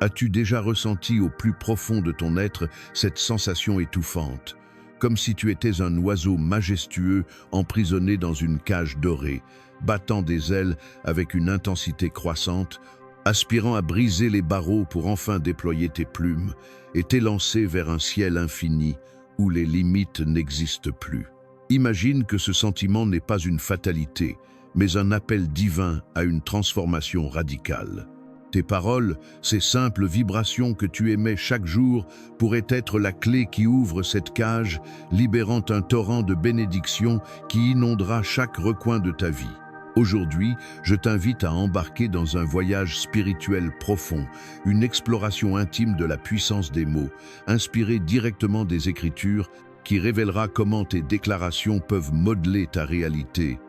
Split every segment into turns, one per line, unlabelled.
As-tu déjà ressenti au plus profond de ton être cette sensation étouffante, comme si tu étais un oiseau majestueux emprisonné dans une cage dorée, battant des ailes avec une intensité croissante, aspirant à briser les barreaux pour enfin déployer tes plumes et t'élancer vers un ciel infini où les limites n'existent plus? Imagine que ce sentiment n'est pas une fatalité, mais un appel divin à une transformation radicale. Tes paroles, ces simples vibrations que tu émets chaque jour, pourraient être la clé qui ouvre cette cage, libérant un torrent de bénédictions qui inondera chaque recoin de ta vie. Aujourd'hui, je t'invite à embarquer dans un voyage spirituel profond, une exploration intime de la puissance des mots, inspirée directement des Écritures, qui révélera comment tes déclarations peuvent modeler ta réalité,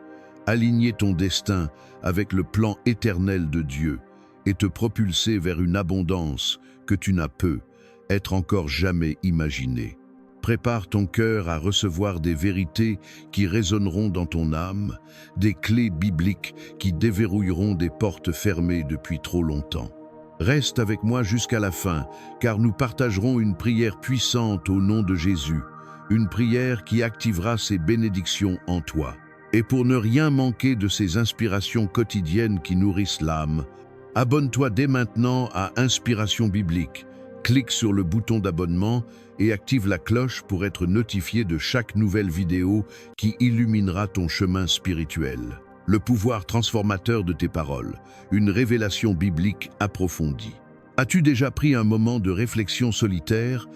aligner ton destin avec le plan éternel de Dieu, et te propulser vers une abondance que tu n'as être encore jamais imaginée. Prépare ton cœur à recevoir des vérités qui résonneront dans ton âme, des clés bibliques qui déverrouilleront des portes fermées depuis trop longtemps. Reste avec moi jusqu'à la fin, car nous partagerons une prière puissante au nom de Jésus, une prière qui activera ses bénédictions en toi. Et pour ne rien manquer de ces inspirations quotidiennes qui nourrissent l'âme, abonne-toi dès maintenant à Inspiration Biblique. Clique sur le bouton d'abonnement et active la cloche pour être notifié de chaque nouvelle vidéo qui illuminera ton chemin spirituel. Le pouvoir transformateur de tes paroles, une révélation biblique approfondie. As-tu déjà pris un moment de réflexion solitaire,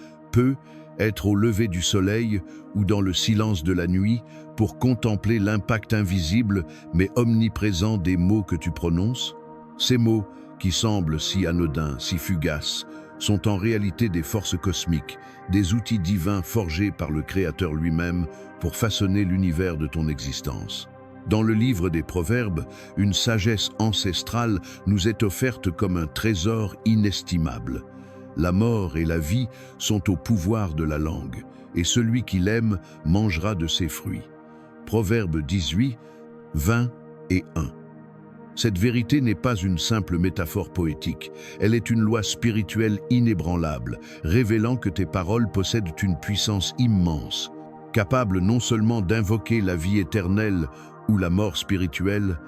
être au lever du soleil ou dans le silence de la nuit, pour contempler l'impact invisible mais omniprésent des mots que tu prononces? Ces mots, qui semblent si anodins, si fugaces, sont en réalité des forces cosmiques, des outils divins forgés par le Créateur lui-même pour façonner l'univers de ton existence. Dans le livre des Proverbes, une sagesse ancestrale nous est offerte comme un trésor inestimable. La mort et la vie sont au pouvoir de la langue, et celui qui l'aime mangera de ses fruits. Proverbe 18, 20 et 1. Cette vérité n'est pas une simple métaphore poétique, elle est une loi spirituelle inébranlable, révélant que tes paroles possèdent une puissance immense, capable non seulement d'invoquer la vie éternelle ou la mort spirituelle,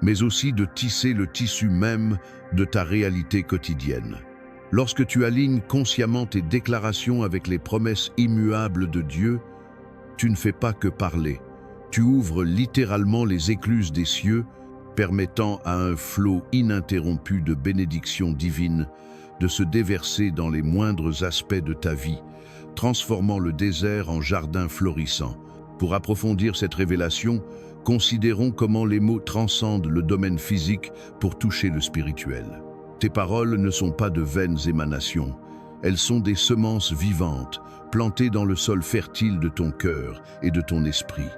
mais aussi de tisser le tissu même de ta réalité quotidienne. Lorsque tu alignes consciemment tes déclarations avec les promesses immuables de Dieu, tu ne fais pas que parler, tu ouvres littéralement les écluses des cieux, permettant à un flot ininterrompu de bénédictions divines de se déverser dans les moindres aspects de ta vie, transformant le désert en jardin florissant. Pour approfondir cette révélation, considérons comment les mots transcendent le domaine physique pour toucher le spirituel. Tes paroles ne sont pas de vaines émanations, elles sont des semences vivantes, plantées dans le sol fertile de ton cœur et de ton esprit.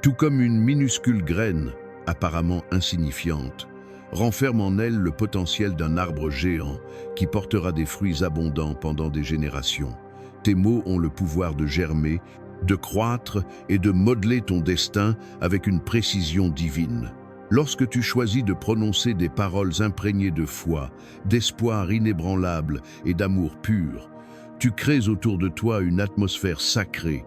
Tout comme une minuscule graine, apparemment insignifiante, renferme en elle le potentiel d'un arbre géant qui portera des fruits abondants pendant des générations. Tes mots ont le pouvoir de germer, de croître et de modeler ton destin avec une précision divine. Lorsque tu choisis de prononcer des paroles imprégnées de foi, d'espoir inébranlable et d'amour pur, tu crées autour de toi une atmosphère sacrée,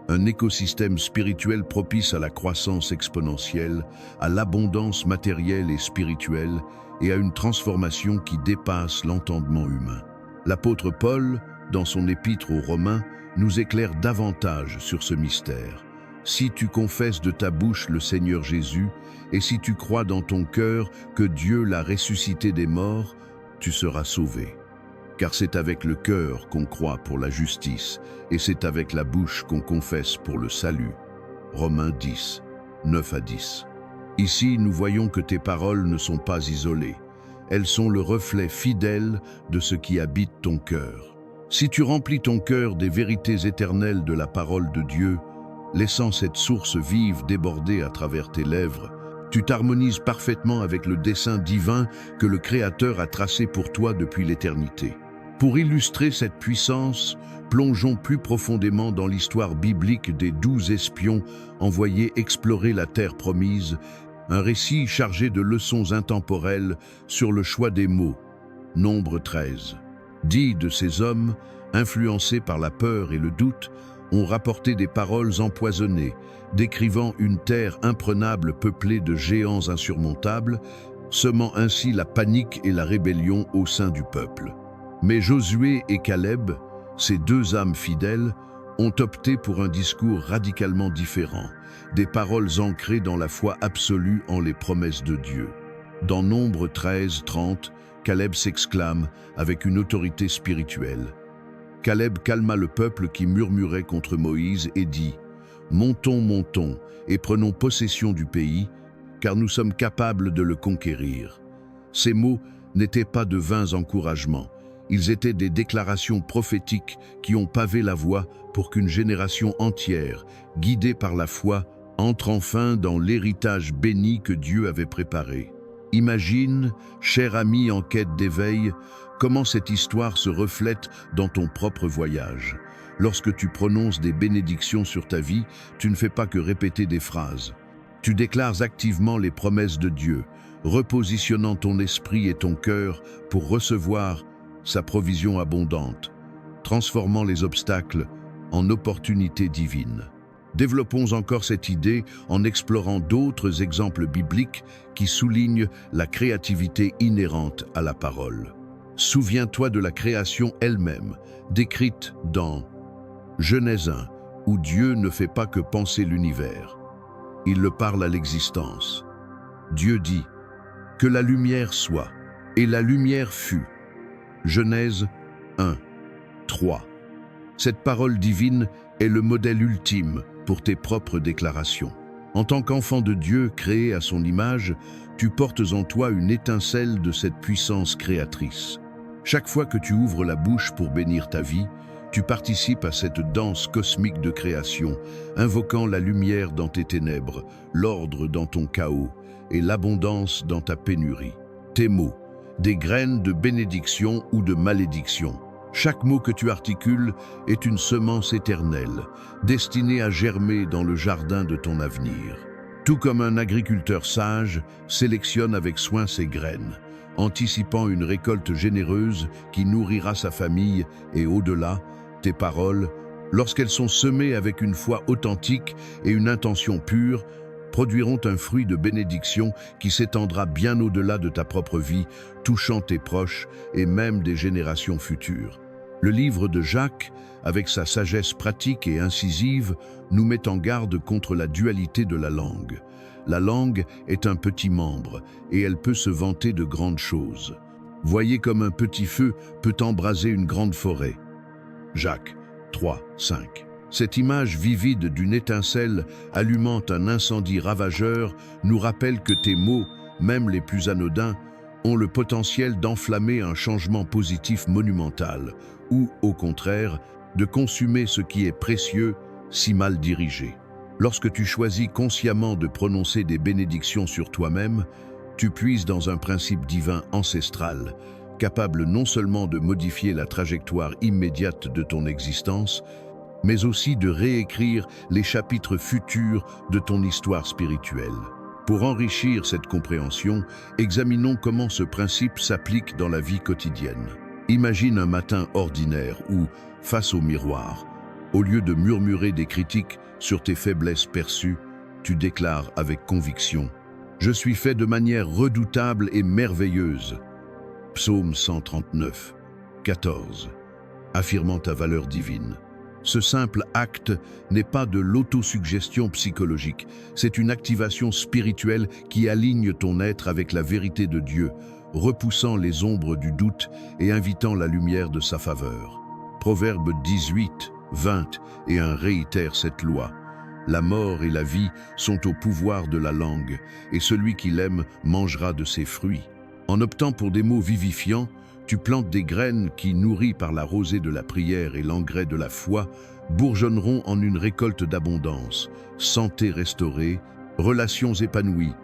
un écosystème spirituel propice à la croissance exponentielle, à l'abondance matérielle et spirituelle et à une transformation qui dépasse l'entendement humain. L'apôtre Paul, dans son épître aux Romains, nous éclaire davantage sur ce mystère. Si tu confesses de ta bouche le Seigneur Jésus, et si tu crois dans ton cœur que Dieu l'a ressuscité des morts, tu seras sauvé. Car c'est avec le cœur qu'on croit pour la justice, et c'est avec la bouche qu'on confesse pour le salut. Romains 10, 9 à 10. Ici, nous voyons que tes paroles ne sont pas isolées. Elles sont le reflet fidèle de ce qui habite ton cœur. Si tu remplis ton cœur des vérités éternelles de la parole de Dieu, laissant cette source vive déborder à travers tes lèvres, tu t'harmonises parfaitement avec le dessein divin que le Créateur a tracé pour toi depuis l'éternité. Pour illustrer cette puissance, plongeons plus profondément dans l'histoire biblique des 12 espions envoyés explorer la terre promise, un récit chargé de leçons intemporelles sur le choix des mots. Nombre 13. Dix de ces hommes, influencés par la peur et le doute, ont rapporté des paroles empoisonnées, décrivant une terre imprenable peuplée de géants insurmontables, semant ainsi la panique et la rébellion au sein du peuple. Mais Josué et Caleb, ces deux âmes fidèles, ont opté pour un discours radicalement différent, des paroles ancrées dans la foi absolue en les promesses de Dieu. Dans Nombre 13-30, Caleb s'exclame avec une autorité spirituelle. Caleb calma le peuple qui murmurait contre Moïse et dit « Montons, montons, et prenons possession du pays, car nous sommes capables de le conquérir. » Ces mots n'étaient pas de vains encouragements, ils étaient des déclarations prophétiques qui ont pavé la voie pour qu'une génération entière, guidée par la foi, entre enfin dans l'héritage béni que Dieu avait préparé. Imagine, cher ami en quête d'éveil, comment cette histoire se reflète dans ton propre voyage. Lorsque tu prononces des bénédictions sur ta vie, tu ne fais pas que répéter des phrases. Tu déclares activement les promesses de Dieu, repositionnant ton esprit et ton cœur pour recevoir sa provision abondante, transformant les obstacles en opportunités divines. Développons encore cette idée en explorant d'autres exemples bibliques qui soulignent la créativité inhérente à la parole. Souviens-toi de la création elle-même, décrite dans Genèse 1, où Dieu ne fait pas que penser l'univers. Il le parle à l'existence. Dieu dit « Que la lumière soit », et la lumière fut. Genèse 1, 3. Cette parole divine est le modèle ultime pour tes propres déclarations. En tant qu'enfant de Dieu créé à son image, tu portes en toi une étincelle de cette puissance créatrice. Chaque fois que tu ouvres la bouche pour bénir ta vie, tu participes à cette danse cosmique de création, invoquant la lumière dans tes ténèbres, l'ordre dans ton chaos et l'abondance dans ta pénurie. Tes mots, des graines de bénédiction ou de malédiction. Chaque mot que tu articules est une semence éternelle, destinée à germer dans le jardin de ton avenir. Tout comme un agriculteur sage sélectionne avec soin ses graines, anticipant une récolte généreuse qui nourrira sa famille et au-delà, tes paroles, lorsqu'elles sont semées avec une foi authentique et une intention pure, produiront un fruit de bénédiction qui s'étendra bien au-delà de ta propre vie, touchant tes proches et même des générations futures. Le livre de Jacques, avec sa sagesse pratique et incisive, nous met en garde contre la dualité de la langue. La langue est un petit membre et elle peut se vanter de grandes choses. Voyez comme un petit feu peut embraser une grande forêt. Jacques 3, 5. Cette image vivide d'une étincelle allumant un incendie ravageur nous rappelle que tes mots, même les plus anodins, ont le potentiel d'enflammer un changement positif monumental ou, au contraire, de consumer ce qui est précieux si mal dirigé. Lorsque tu choisis consciemment de prononcer des bénédictions sur toi-même, tu puises dans un principe divin ancestral, capable non seulement de modifier la trajectoire immédiate de ton existence, mais aussi de réécrire les chapitres futurs de ton histoire spirituelle. Pour enrichir cette compréhension, examinons comment ce principe s'applique dans la vie quotidienne. Imagine un matin ordinaire où, face au miroir, au lieu de murmurer des critiques sur tes faiblesses perçues, tu déclares avec conviction « Je suis fait de manière redoutable et merveilleuse ». Psaume 139, 14. Affirmant ta valeur divine. Ce simple acte n'est pas de l'autosuggestion psychologique, c'est une activation spirituelle qui aligne ton être avec la vérité de Dieu, repoussant les ombres du doute et invitant la lumière de sa faveur. Proverbe 18, 20 et 1 réitère cette loi. La mort et la vie sont au pouvoir de la langue, et celui qui l'aime mangera de ses fruits. En optant pour des mots vivifiants, tu plantes des graines qui, nourries par la rosée de la prière et l'engrais de la foi, bourgeonneront en une récolte d'abondance, santé restaurée, relations épanouies,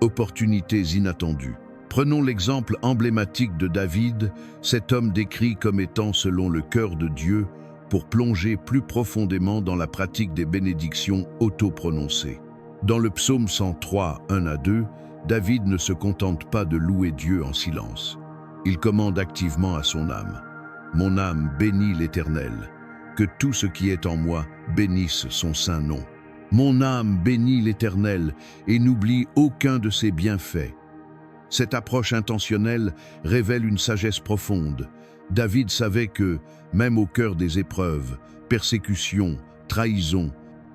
opportunités inattendues. Prenons l'exemple emblématique de David, cet homme décrit comme étant selon le cœur de Dieu, pour plonger plus profondément dans la pratique des bénédictions auto-prononcées. Dans le psaume 103, 1 à 2, David ne se contente pas de louer Dieu en silence. Il commande activement à son âme. Mon âme bénit l'Éternel. Que tout ce qui est en moi bénisse son saint nom. Mon âme bénit l'Éternel et n'oublie aucun de ses bienfaits. Cette approche intentionnelle révèle une sagesse profonde. David savait que, même au cœur des épreuves, persécutions, trahisons,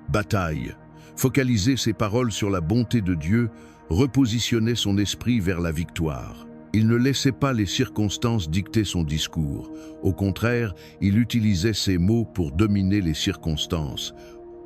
batailles, focaliser ses paroles sur la bonté de Dieu repositionnait son esprit vers la victoire. Il ne laissait pas les circonstances dicter son discours. Au contraire, il utilisait ses mots pour dominer les circonstances,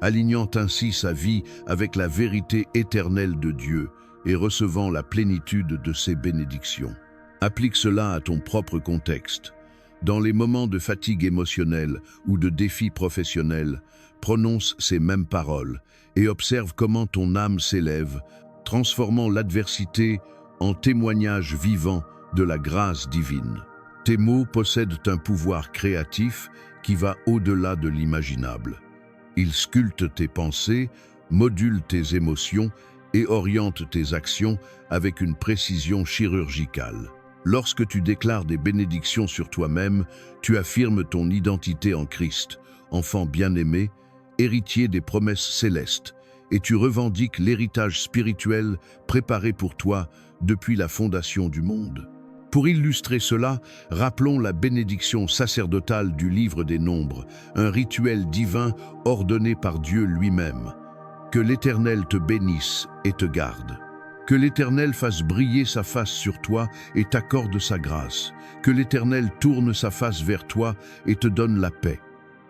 alignant ainsi sa vie avec la vérité éternelle de Dieu et recevant la plénitude de ses bénédictions. Applique cela à ton propre contexte. Dans les moments de fatigue émotionnelle ou de défis professionnels, prononce ces mêmes paroles et observe comment ton âme s'élève, transformant l'adversité en témoignage vivant de la grâce divine. Tes mots possèdent un pouvoir créatif qui va au-delà de l'imaginable. Ils sculptent tes pensées, modulent tes émotions et orientent tes actions avec une précision chirurgicale. Lorsque tu déclares des bénédictions sur toi-même, tu affirmes ton identité en Christ, enfant bien-aimé, héritier des promesses célestes, et tu revendiques l'héritage spirituel préparé pour toi depuis la fondation du monde. Pour illustrer cela, rappelons la bénédiction sacerdotale du livre des Nombres, un rituel divin ordonné par Dieu lui-même. Que l'Éternel te bénisse et te garde. Que l'Éternel fasse briller sa face sur toi et t'accorde sa grâce. Que l'Éternel tourne sa face vers toi et te donne la paix.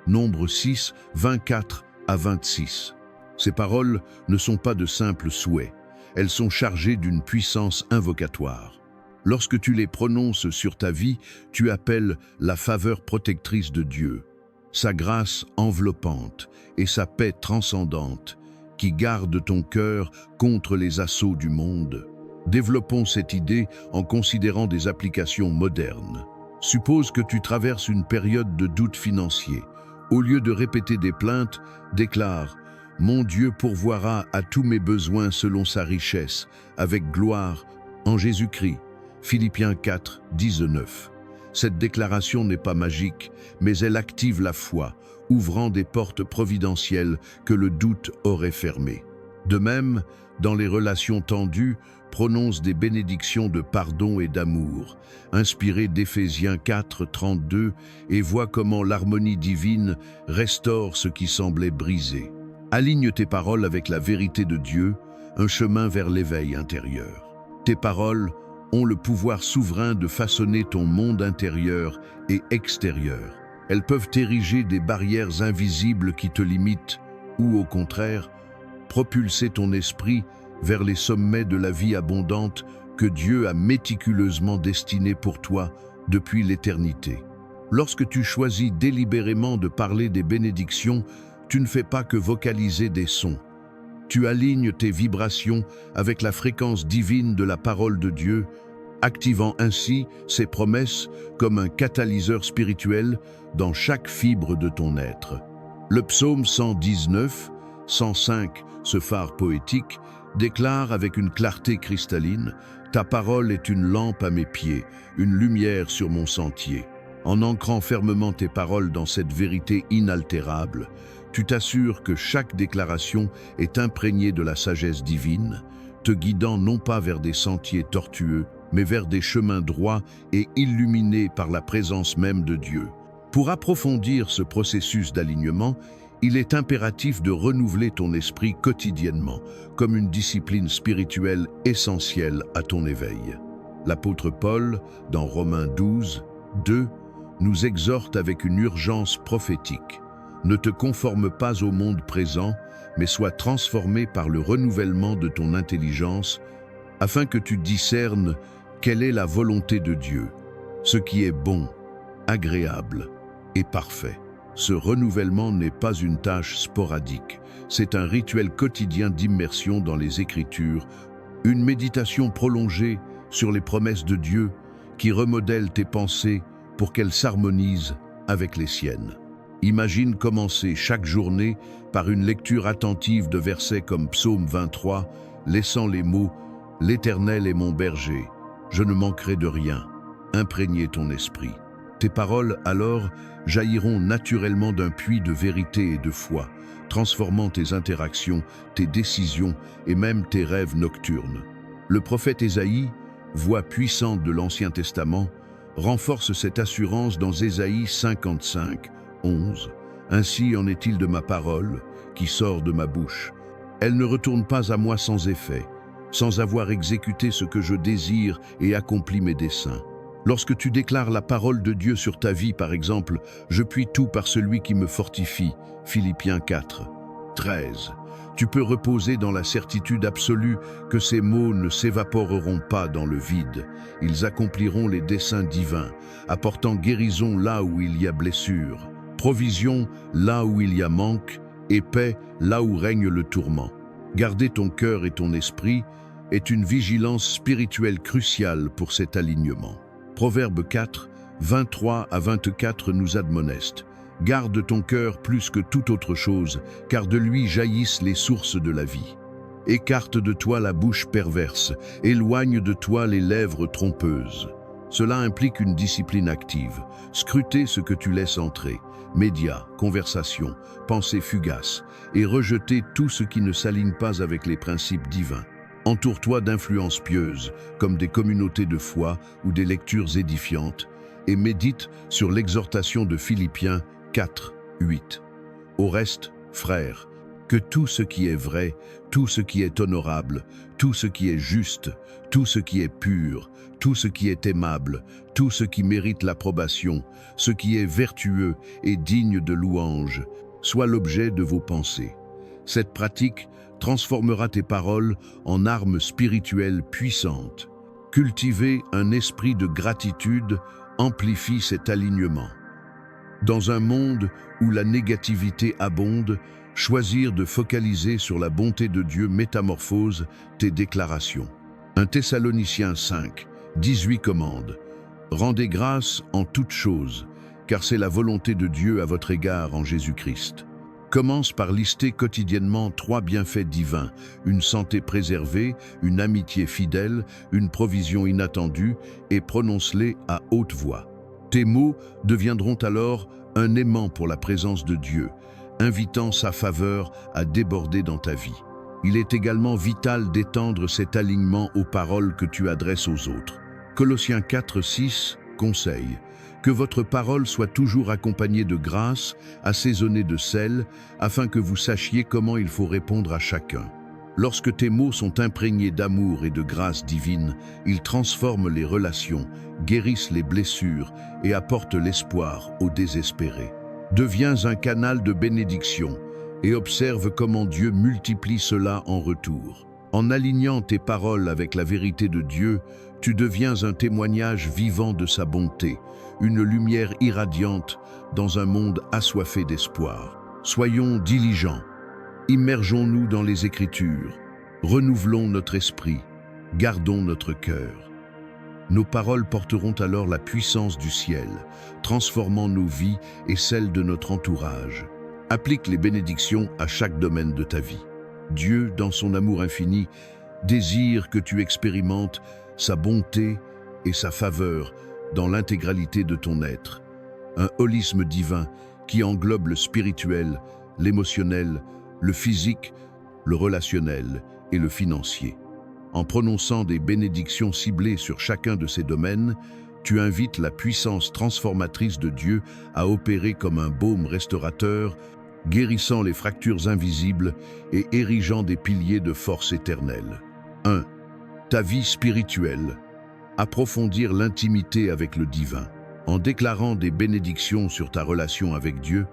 Nombre 6, 24 à 26. Ces paroles ne sont pas de simples souhaits. Elles sont chargées d'une puissance invocatoire. Lorsque tu les prononces sur ta vie, tu appelles la faveur protectrice de Dieu, sa grâce enveloppante et sa paix transcendante, qui garde ton cœur contre les assauts du monde. Développons cette idée en considérant des applications modernes. Suppose que tu traverses une période de doute financier. Au lieu de répéter des plaintes, déclare « Mon Dieu pourvoira à tous mes besoins selon sa richesse, avec gloire, en Jésus-Christ ». Philippiens 4, 19. Cette déclaration n'est pas magique, mais elle active la foi, ouvrant des portes providentielles que le doute aurait fermées. De même, dans les relations tendues, prononce des bénédictions de pardon et d'amour, inspirées d'Éphésiens 4, 32, et vois comment l'harmonie divine restaure ce qui semblait brisé. Aligne tes paroles avec la vérité de Dieu, un chemin vers l'éveil intérieur. Tes paroles ont le pouvoir souverain de façonner ton monde intérieur et extérieur. Elles peuvent ériger des barrières invisibles qui te limitent ou, au contraire, propulser ton esprit vers les sommets de la vie abondante que Dieu a méticuleusement destinée pour toi depuis l'éternité. Lorsque tu choisis délibérément de parler des bénédictions, tu ne fais pas que vocaliser des sons. Tu alignes tes vibrations avec la fréquence divine de la parole de Dieu, activant ainsi ses promesses comme un catalyseur spirituel dans chaque fibre de ton être. Le psaume 119, 105, ce phare poétique, déclare avec une clarté cristalline « Ta parole est une lampe à mes pieds, une lumière sur mon sentier ». En ancrant fermement tes paroles dans cette vérité inaltérable, tu t'assures que chaque déclaration est imprégnée de la sagesse divine, te guidant non pas vers des sentiers tortueux, mais vers des chemins droits et illuminés par la présence même de Dieu. Pour approfondir ce processus d'alignement, il est impératif de renouveler ton esprit quotidiennement, comme une discipline spirituelle essentielle à ton éveil. L'apôtre Paul, dans Romains 12, 2, nous exhorte avec une urgence prophétique. Ne te conforme pas au monde présent, mais sois transformé par le renouvellement de ton intelligence, afin que tu discernes quelle est la volonté de Dieu, ce qui est bon, agréable et parfait. Ce renouvellement n'est pas une tâche sporadique, c'est un rituel quotidien d'immersion dans les Écritures, une méditation prolongée sur les promesses de Dieu qui remodèle tes pensées pour qu'elles s'harmonisent avec les siennes. Imagine commencer chaque journée par une lecture attentive de versets comme Psaume 23, laissant les mots « L'Éternel est mon berger, je ne manquerai de rien », imprégner ton esprit. Tes paroles, alors, jailliront naturellement d'un puits de vérité et de foi, transformant tes interactions, tes décisions et même tes rêves nocturnes. Le prophète Ésaïe, voix puissante de l'Ancien Testament, renforce cette assurance dans Ésaïe 55, 11. « Ainsi en est-il de ma parole, qui sort de ma bouche. Elle ne retourne pas à moi sans effet, sans avoir exécuté ce que je désire et accompli mes desseins. » Lorsque tu déclares la parole de Dieu sur ta vie, par exemple, « Je puis tout par celui qui me fortifie » Philippiens 4, 13. Tu peux reposer dans la certitude absolue que ces mots ne s'évaporeront pas dans le vide. Ils accompliront les desseins divins, apportant guérison là où il y a blessure, provision là où il y a manque, et paix là où règne le tourment. Garder ton cœur et ton esprit est une vigilance spirituelle cruciale pour cet alignement. Proverbe 4, 23 à 24 nous admoneste. « Garde ton cœur plus que toute autre chose, car de lui jaillissent les sources de la vie. Écarte de toi la bouche perverse, éloigne de toi les lèvres trompeuses. » Cela implique une discipline active. Scruter ce que tu laisses entrer, médias, conversations, pensées fugaces, et rejeter tout ce qui ne s'aligne pas avec les principes divins. Entoure-toi d'influences pieuses, comme des communautés de foi ou des lectures édifiantes, et médite sur l'exhortation de Philippiens 4, 8. Au reste, frères, que tout ce qui est vrai, tout ce qui est honorable, tout ce qui est juste, tout ce qui est pur, tout ce qui est aimable, tout ce qui mérite l'approbation, ce qui est vertueux et digne de louange, soit l'objet de vos pensées. Cette pratique transformera tes paroles en armes spirituelles puissantes. Cultiver un esprit de gratitude amplifie cet alignement. Dans un monde où la négativité abonde, choisir de focaliser sur la bonté de Dieu métamorphose tes déclarations. 1 Thessaloniciens 5, 18 commande. Rendez grâce en toutes choses, car c'est la volonté de Dieu à votre égard en Jésus-Christ. Commence par lister quotidiennement 3 bienfaits divins, une santé préservée, une amitié fidèle, une provision inattendue, et prononce-les à haute voix. Tes mots deviendront alors un aimant pour la présence de Dieu, invitant sa faveur à déborder dans ta vie. Il est également vital d'étendre cet alignement aux paroles que tu adresses aux autres. Colossiens 4, 6 conseille que votre parole soit toujours accompagnée de grâce, assaisonnée de sel, afin que vous sachiez comment il faut répondre à chacun. Lorsque tes mots sont imprégnés d'amour et de grâce divine, ils transforment les relations, guérissent les blessures et apportent l'espoir aux désespérés. Deviens un canal de bénédiction et observe comment Dieu multiplie cela en retour. En alignant tes paroles avec la vérité de Dieu, tu deviens un témoignage vivant de sa bonté, une lumière irradiante dans un monde assoiffé d'espoir. Soyons diligents, immergeons-nous dans les Écritures, renouvelons notre esprit, gardons notre cœur. Nos paroles porteront alors la puissance du ciel, transformant nos vies et celles de notre entourage. Applique les bénédictions à chaque domaine de ta vie. Dieu, dans son amour infini, désire que tu expérimentes sa bonté et sa faveur dans l'intégralité de ton être. Un holisme divin qui englobe le spirituel, l'émotionnel, le physique, le relationnel et le financier. En prononçant des bénédictions ciblées sur chacun de ces domaines, tu invites la puissance transformatrice de Dieu à opérer comme un baume restaurateur, guérissant les fractures invisibles et érigeant des piliers de force éternelle. 1. Ta vie spirituelle. Approfondir l'intimité avec le divin. En déclarant des bénédictions sur ta relation avec Dieu,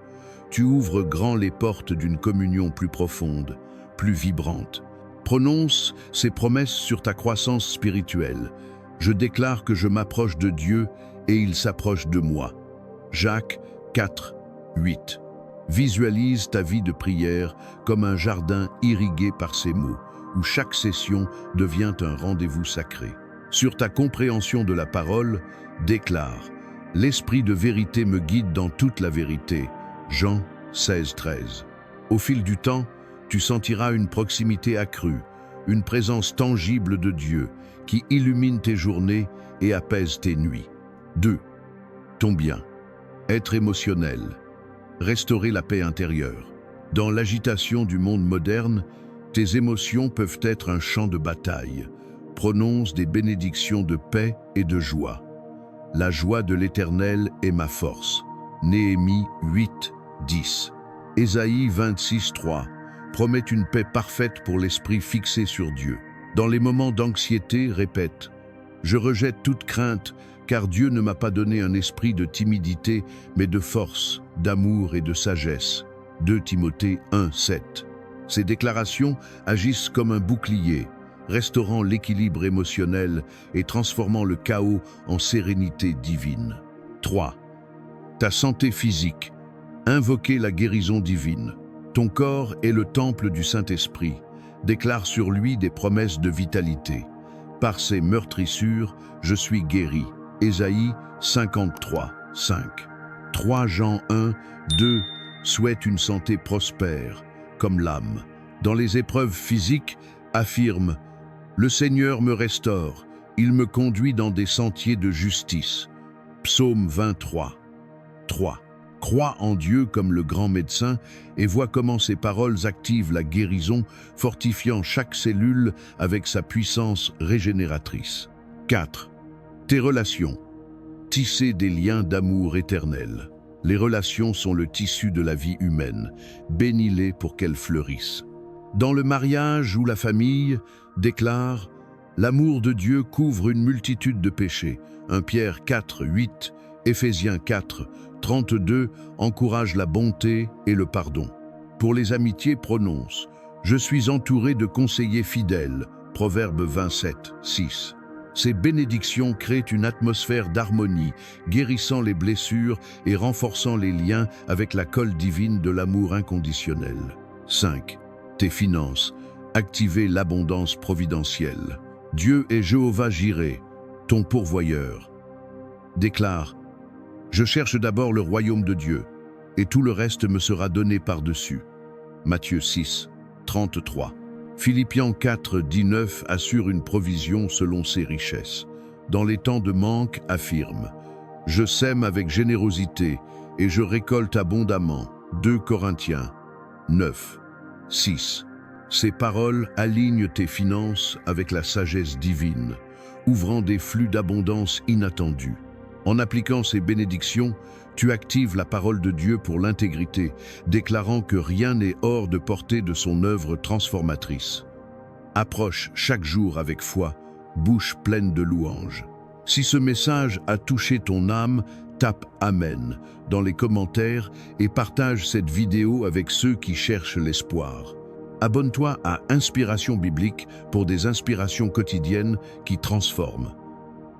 tu ouvres grand les portes d'une communion plus profonde, plus vibrante. Prononce ces promesses sur ta croissance spirituelle. Je déclare que je m'approche de Dieu et il s'approche de moi. Jacques 4, 8. Visualise ta vie de prière comme un jardin irrigué par ces mots, où chaque session devient un rendez-vous sacré. Sur ta compréhension de la parole, déclare « L'esprit de vérité me guide dans toute la vérité » Jean 16, 13. Au fil du temps, tu sentiras une proximité accrue, une présence tangible de Dieu qui illumine tes journées et apaise tes nuits. 2. ton bien. Être émotionnel. Restaurer la paix intérieure. Dans l'agitation du monde moderne, tes émotions peuvent être un champ de bataille. Prononce des bénédictions de paix et de joie. La joie de l'Éternel est ma force. Néhémie 8, 10. Ésaïe 26, 3. Promet une paix parfaite pour l'esprit fixé sur Dieu. Dans les moments d'anxiété, répète « Je rejette toute crainte, car Dieu ne m'a pas donné un esprit de timidité, mais de force, d'amour et de sagesse. » 2 Timothée 1, 7. Ces déclarations agissent comme un bouclier, restaurant l'équilibre émotionnel et transformant le chaos en sérénité divine. 3. Ta santé physique. Invoquer la guérison divine. Ton corps est le temple du Saint-Esprit. Déclare sur lui des promesses de vitalité. Par ses meurtrissures, je suis guéri. Ésaïe 53, 5. 3 Jean 1, 2. Souhaite une santé prospère, comme l'âme. Dans les épreuves physiques, affirme « Le Seigneur me restaure, il me conduit dans des sentiers de justice. » Psaume 23, 3. Crois en Dieu comme le grand médecin et vois comment ses paroles activent la guérison, fortifiant chaque cellule avec sa puissance régénératrice. 4. Tes relations. Tisser des liens d'amour éternel. Les relations sont le tissu de la vie humaine. Bénis-les pour qu'elles fleurissent. Dans le mariage ou la famille, déclare « L'amour de Dieu couvre une multitude de péchés. » 1 Pierre 4, 8, Éphésiens 4, 32 encourage la bonté et le pardon. Pour les amitiés, prononce « Je suis entouré de conseillers fidèles. » Proverbe 27, 6. Ces bénédictions créent une atmosphère d'harmonie, guérissant les blessures et renforçant les liens avec la colle divine de l'amour inconditionnel. 5. Tes finances. Activer l'abondance providentielle. Dieu est Jéhovah Jireh, ton pourvoyeur. Déclare « Je cherche d'abord le royaume de Dieu, et tout le reste me sera donné par-dessus. » Matthieu 6, 33. Philippiens 4, 19 assure une provision selon ses richesses. Dans les temps de manque, affirme « Je sème avec générosité et je récolte abondamment. » 2 Corinthiens 9, 6. Ces paroles alignent tes finances avec la sagesse divine, ouvrant des flux d'abondance inattendus. En appliquant ces bénédictions, tu actives la parole de Dieu pour l'intégrité, déclarant que rien n'est hors de portée de son œuvre transformatrice. Approche chaque jour avec foi, bouche pleine de louanges. Si ce message a touché ton âme, tape « Amen » dans les commentaires et partage cette vidéo avec ceux qui cherchent l'espoir. Abonne-toi à Inspiration Biblique pour des inspirations quotidiennes qui transforment.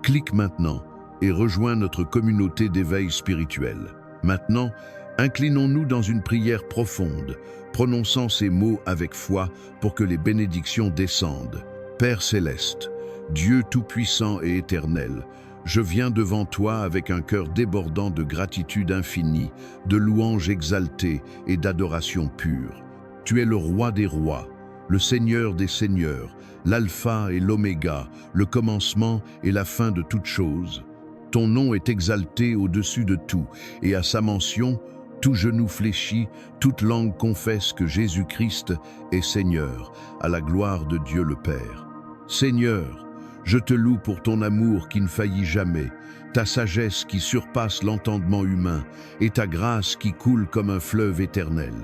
Clique maintenant et rejoins notre communauté d'éveil spirituel. Maintenant, inclinons-nous dans une prière profonde, prononçant ces mots avec foi pour que les bénédictions descendent. Père céleste, Dieu tout-puissant et éternel, je viens devant toi avec un cœur débordant de gratitude infinie, de louanges exaltées et d'adoration pure. Tu es le roi des rois, le Seigneur des seigneurs, l'alpha et l'oméga, le commencement et la fin de toutes choses. Ton nom est exalté au-dessus de tout, et à sa mention, tout genou fléchit, toute langue confesse que Jésus-Christ est Seigneur, à la gloire de Dieu le Père. Seigneur, je te loue pour ton amour qui ne faillit jamais, ta sagesse qui surpasse l'entendement humain, et ta grâce qui coule comme un fleuve éternel.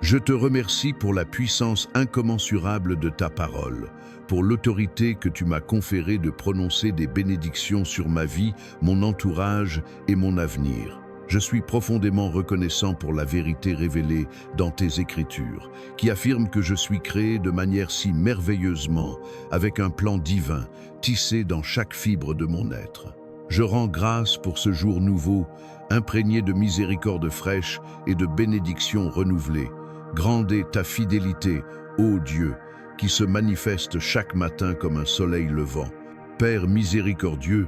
Je te remercie pour la puissance incommensurable de ta parole, pour l'autorité que tu m'as conférée de prononcer des bénédictions sur ma vie, mon entourage et mon avenir. Je suis profondément reconnaissant pour la vérité révélée dans tes Écritures, qui affirme que je suis créé de manière si merveilleusement, avec un plan divin, tissé dans chaque fibre de mon être. Je rends grâce pour ce jour nouveau, imprégné de miséricorde fraîche et de bénédictions renouvelées. Grande est ta fidélité, ô Dieu, qui se manifeste chaque matin comme un soleil levant. Père miséricordieux,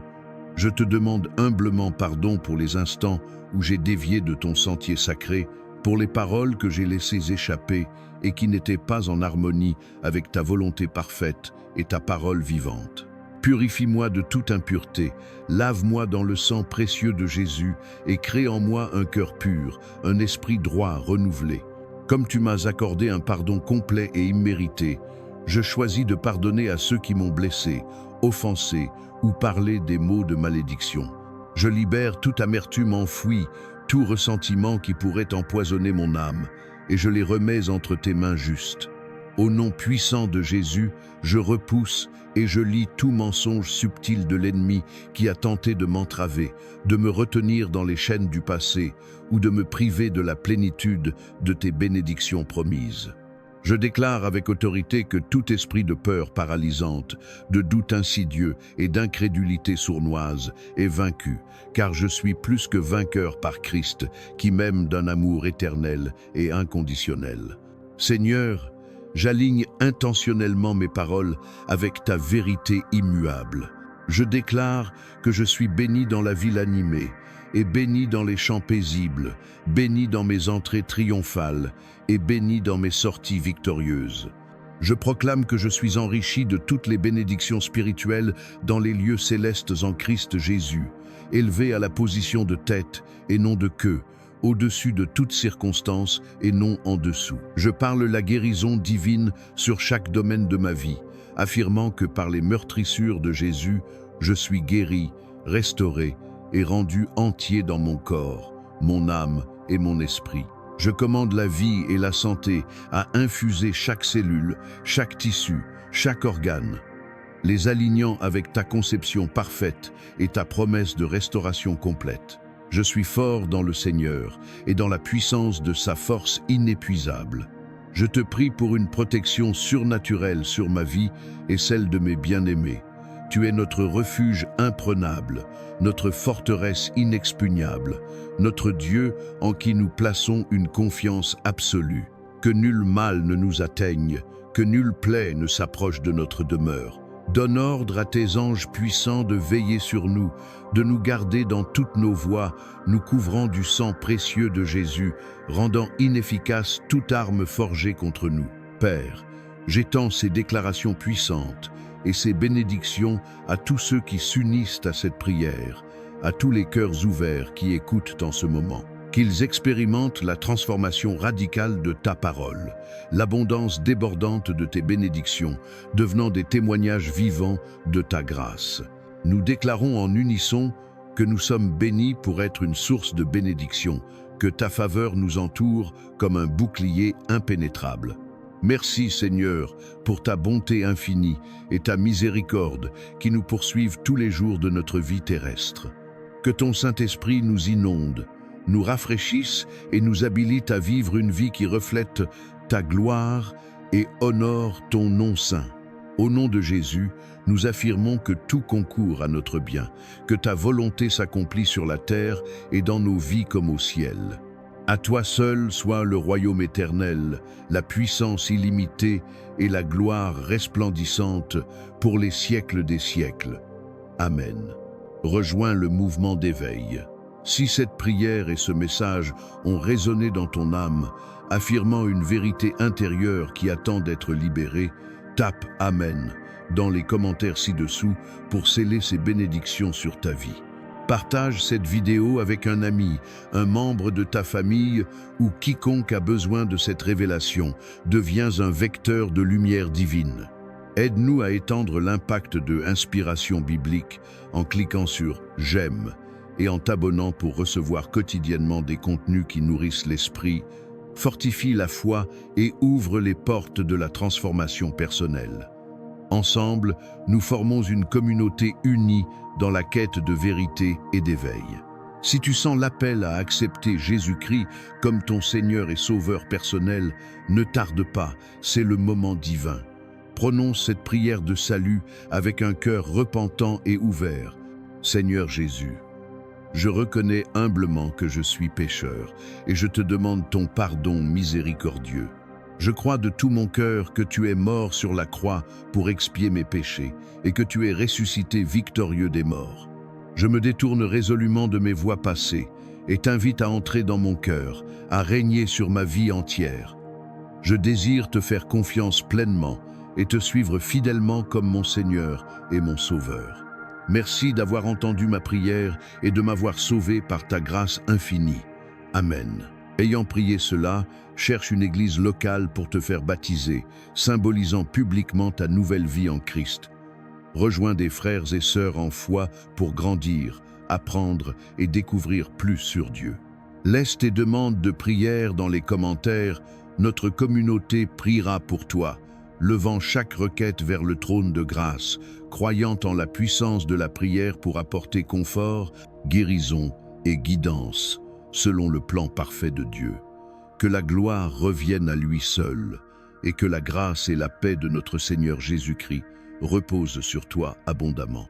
je te demande humblement pardon pour les instants où j'ai dévié de ton sentier sacré, pour les paroles que j'ai laissées échapper et qui n'étaient pas en harmonie avec ta volonté parfaite et ta parole vivante. Purifie-moi de toute impureté, lave-moi dans le sang précieux de Jésus et crée en moi un cœur pur, un esprit droit renouvelé. Comme tu m'as accordé un pardon complet et immérité, je choisis de pardonner à ceux qui m'ont blessé, offensé ou parlé des mots de malédiction. Je libère toute amertume enfouie, tout ressentiment qui pourrait empoisonner mon âme, et je les remets entre tes mains justes. Au nom puissant de Jésus, je repousse et je lis tout mensonge subtil de l'ennemi qui a tenté de m'entraver, de me retenir dans les chaînes du passé ou de me priver de la plénitude de tes bénédictions promises. Je déclare avec autorité que tout esprit de peur paralysante, de doute insidieux et d'incrédulité sournoise est vaincu, car je suis plus que vainqueur par Christ, qui m'aime d'un amour éternel et inconditionnel. Seigneur, j'aligne intentionnellement mes paroles avec ta vérité immuable. Je déclare que je suis béni dans la ville animée, et béni dans les champs paisibles, béni dans mes entrées triomphales, et béni dans mes sorties victorieuses. Je proclame que je suis enrichi de toutes les bénédictions spirituelles dans les lieux célestes en Christ Jésus, élevé à la position de tête et non de queue, au-dessus de toutes circonstances et non en dessous. Je parle la guérison divine sur chaque domaine de ma vie, affirmant que par les meurtrissures de Jésus, je suis guéri, restauré et rendu entier dans mon corps, mon âme et mon esprit. Je commande la vie et la santé à infuser chaque cellule, chaque tissu, chaque organe, les alignant avec ta conception parfaite et ta promesse de restauration complète. Je suis fort dans le Seigneur et dans la puissance de sa force inépuisable. Je te prie pour une protection surnaturelle sur ma vie et celle de mes bien-aimés. Tu es notre refuge imprenable, notre forteresse inexpugnable, notre Dieu en qui nous plaçons une confiance absolue. Que nul mal ne nous atteigne, que nulle plaie ne s'approche de notre demeure. Donne ordre à tes anges puissants de veiller sur nous, de nous garder dans toutes nos voies, nous couvrant du sang précieux de Jésus, rendant inefficace toute arme forgée contre nous. Père, j'étends ces déclarations puissantes et ces bénédictions à tous ceux qui s'unissent à cette prière, à tous les cœurs ouverts qui écoutent en ce moment. Qu'ils expérimentent la transformation radicale de ta parole, l'abondance débordante de tes bénédictions, devenant des témoignages vivants de ta grâce. Nous déclarons en unisson que nous sommes bénis pour être une source de bénédiction, que ta faveur nous entoure comme un bouclier impénétrable. Merci Seigneur pour ta bonté infinie et ta miséricorde qui nous poursuivent tous les jours de notre vie terrestre. Que ton Saint-Esprit nous inonde, nous rafraîchisse et nous habilite à vivre une vie qui reflète ta gloire et honore ton nom saint. Au nom de Jésus, nous affirmons que tout concourt à notre bien, que ta volonté s'accomplit sur la terre et dans nos vies comme au ciel. À toi seul soit le royaume éternel, la puissance illimitée et la gloire resplendissante pour les siècles des siècles. Amen. Rejoins le mouvement d'éveil. Si cette prière et ce message ont résonné dans ton âme, affirmant une vérité intérieure qui attend d'être libérée, tape « Amen » dans les commentaires ci-dessous pour sceller ces bénédictions sur ta vie. Partage cette vidéo avec un ami, un membre de ta famille ou quiconque a besoin de cette révélation. Deviens un vecteur de lumière divine. Aide-nous à étendre l'impact de Inspiration biblique en cliquant sur « J'aime » et en t'abonnant pour recevoir quotidiennement des contenus qui nourrissent l'esprit, fortifient la foi et ouvrent les portes de la transformation personnelle. Ensemble, nous formons une communauté unie dans la quête de vérité et d'éveil. Si tu sens l'appel à accepter Jésus-Christ comme ton Seigneur et Sauveur personnel, ne tarde pas, c'est le moment divin. Prononce cette prière de salut avec un cœur repentant et ouvert. Seigneur Jésus, je reconnais humblement que je suis pécheur et je te demande ton pardon miséricordieux. Je crois de tout mon cœur que tu es mort sur la croix pour expier mes péchés et que tu es ressuscité victorieux des morts. Je me détourne résolument de mes voies passées et t'invite à entrer dans mon cœur, à régner sur ma vie entière. Je désire te faire confiance pleinement et te suivre fidèlement comme mon Seigneur et mon Sauveur. Merci d'avoir entendu ma prière et de m'avoir sauvé par ta grâce infinie. Amen. Ayant prié cela, cherche une église locale pour te faire baptiser, symbolisant publiquement ta nouvelle vie en Christ. Rejoins des frères et sœurs en foi pour grandir, apprendre et découvrir plus sur Dieu. Laisse tes demandes de prière dans les commentaires, notre communauté priera pour toi, levant chaque requête vers le trône de grâce, croyant en la puissance de la prière pour apporter confort, guérison et guidance, selon le plan parfait de Dieu. Que la gloire revienne à lui seul, et que la grâce et la paix de notre Seigneur Jésus-Christ reposent sur toi abondamment.